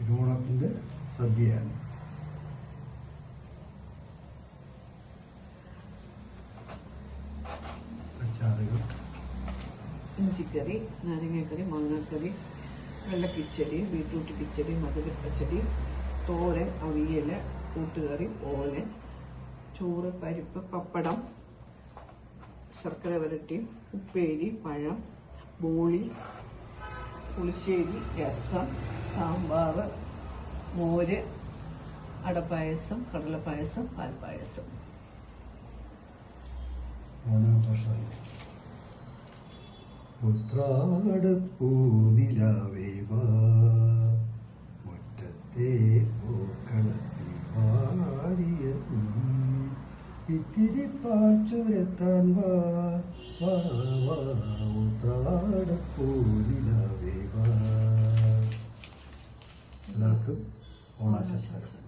തിരുവോണത്തിൻ്റെ സദ്യയാണ്. അച്ചാറുകൾ, ഇഞ്ചിക്കറി, നാരങ്ങക്കറി, മാങ്ങാക്കറി, വെള്ളക്കിച്ചടി, ബീട്രൂട്ട് കിച്ചടി, മധുരപ്പച്ചടി, തോരൻ, അവിയൽ, കൂട്ടുകറി, ഓലൻ, ചോറ്, പരിപ്പ്, പപ്പടം, ശർക്കര വരട്ടി, ഉപ്പേരി, പഴം, ബോളി, പുളിശ്ശേരി, രസം, സാമ്പാർ, മോര്, അടപ്പായസം, കടലപ്പായസം, പാൽപ്പായസം. ഉത്രാടപ്പൂനിലാവേ വാ, മുറ്റത്തെ പൂക്കളത്തിൽ പാടിയ ഇത്തിരി പാച്ചുരത്താൻ വാ വാ വാ, ഉത്രാടപ്പൂനിലാവേ വാ. എല്ലാവർക്കും ഓണാശംസകൾ.